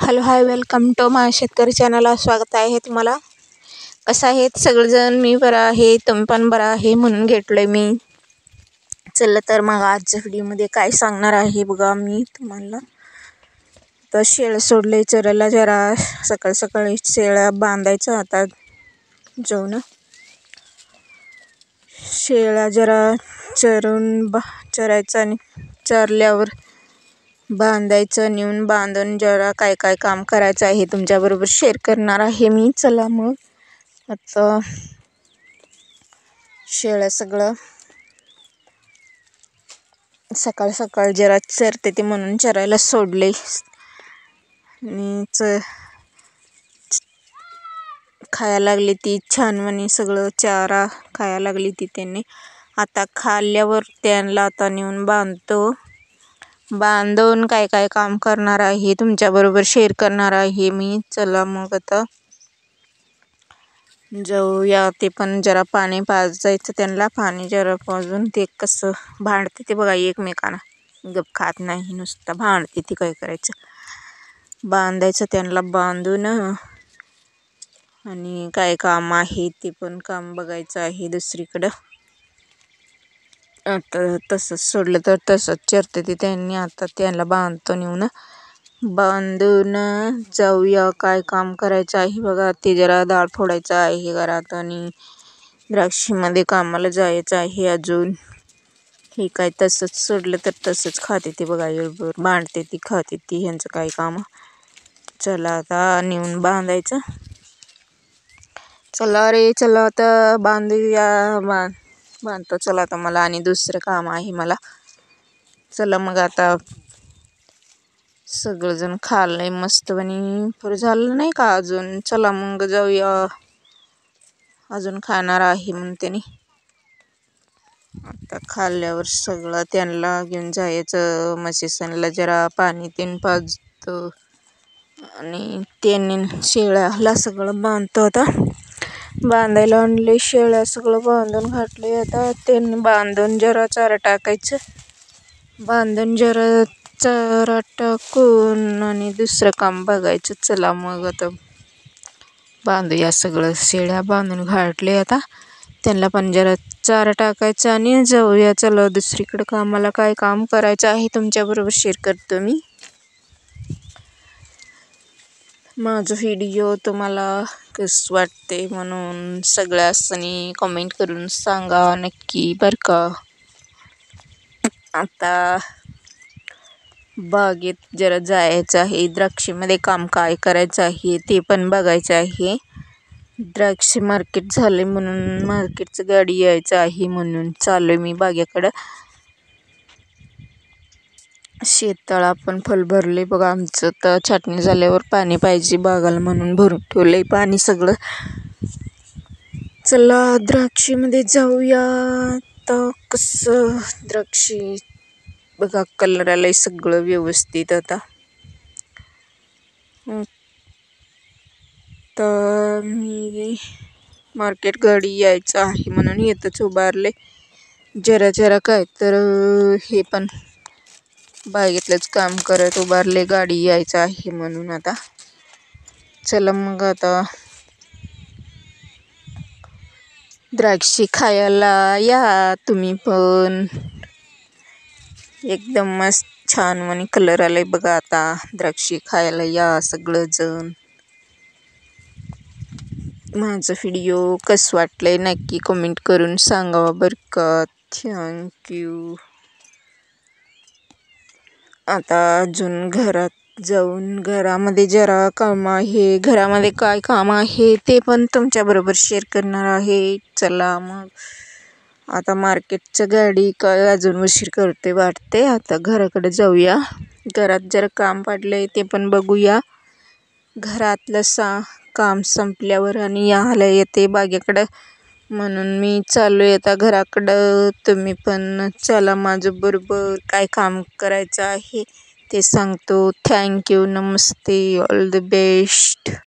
Hello hi welcome to माय शेतकरी चॅनलला स्वागत आहे तुम्हाला. कसं आहेत सगळेजण? मी बरा आहे, तुम्ही पण बरा आहे म्हणून घेतलं मी. चला तर मग आजच्या व्हिडिओमध्ये काय सांगणार आहे बघा मी तुम्हाला. तर शेळ सोडले चरायला, जरा सकाळ सकाळी शेळ्या बांधायचं. आता जाऊन शेळ्या जरा चरायचं आणि चरल्यावर बांधायचं. नेऊन बांधून जरा काय काय काम करायचं आहे तुमच्याबरोबर शेअर करणार आहे मी. चला मग आता शेळ्या सगळं सकाळ सकाळ जरा चरते ते म्हणून चरायला सोडले आणि खायला लागली ती छान म्हणे, सगळं चारा खायला लागली ती त्यांनी. आता खाल्ल्यावर त्यांना आता नेऊन बांधून काय काय काम करणार आहे तुमच्याबरोबर शेअर करणार आहे मी. चला मग आता जाऊया. ते पण जरा पाणी पाजायचं त्यांना. पाणी जरा पाजून ते कसं भांडते ते बघा एकमेकांना, गप खात नाही, नुसतं भांडते ते. काय करायचं, बांधायचं त्यांना. बांधून आणि काय काम आहे ते पण काम बघायचं आहे दुसरीकडं. आता तसंच सोडलं तर तसंच चरते ते त्यांनी. आता त्यांना बांधतो नेऊन. बांधून जाऊया, काय काम करायचं आहे बघा. ते जरा डाळ फोडायचं आहे घरात आणि द्राक्षीमध्ये कामाला जायचं आहे अजून. हे काय तसंच सोडलं तर तसंच खाते ते बघा, बरोबर बांधते ती, खाते ती. ह्यांचं काय काम. चला आता नेऊन बांधायचं. चला रे चला आता बांधूया. बांधतो चला. आता मला आणि दुसरं काम आहे मला. चला मग आता सगळंजण खाल्लंय मस्त आणि पुरं झालं नाही का अजून. चला मग जाऊया, अजून खाणार आहे म्हणते नी. आता खाल्ल्यावर सगळं त्यांना घेऊन जायचं. म्हशीसनला जरा पाणी तीन पाजतो आणि त्यांनी शेळ्याला सगळं बांधतो. आता बांधायला आणले शेळ्या, सगळं बांधून घातले. आता त्यांनी बांधून जरा चारा टाकायचं. बांधून जरा चारा टाकून आणि दुसरं काम बघायचं. चला मग आता बांधूया. सगळं शेळ्या बांधून घातले. आता त्यांना पण जरा चारा टाकायचं आणि जाऊया. चला दुसरीकडं कामाला. काय काम करायचं आहे तुमच्याबरोबर शेअर करतो मी. माझं व्हिडिओ तुम्हाला कसं वाटते म्हणून सगळ्यासनी कमेंट करून सांगा नक्की बरं का. आता बागेत जरा जायचं आहे. द्राक्षीमध्ये काम काय करायचं आहे ते पण बघायचं आहे. द्राक्ष मार्केट झाले म्हणून मार्केटचं गाडी यायचं आहे म्हणून चालू मी बागेकडं. शेताळा पण फुल भरले बघा आमचं. तर छाटणी झाल्यावर पाणी पाहिजे बागाला म्हणून भरून ठेवलंय पाणी सगळं. चला द्राक्षीमध्ये जाऊया. तर कसं द्राक्षी बघा कलर आलंय सगळं व्यवस्थित. आता तर मी मार्केट गाडी यायचं आहे म्हणून येतच उभारले. जरा जरा काय तर हे पण बागेतलंच काम करत उभारले, गाडी यायचं आहे म्हणून. आता चला मग आता द्राक्षी खायला या तुम्ही पण. एकदम मस्त छान म्हणे कलर आलाय बघा. आता द्राक्षी खायला या सगळंजण. माझं व्हिडिओ कसं वाटलंय नक्की कमेंट करून सांगा बरं का. थँक्यू. आता अजून घरात जाऊन घरामध्ये जरा काम आहे. घरामध्ये काय काम आहे ते पण तुमच्याबरोबर शेअर करणार आहे. चला मग आता मार्केटचं गाडी काय अजून उशीर करते वाटते. आता घराकडे जाऊया. घरात जरा काम पडलंय ते पण बघूया. घरातलं काम संपल्यावर आणि यायला येते बागेकडं म्हणून मी चालू आहे आता घराकडं. तुम्ही पण चला माझं बरोबर. काय काम करायचं आहे ते सांगतो. Thank you. Namaste. All the best.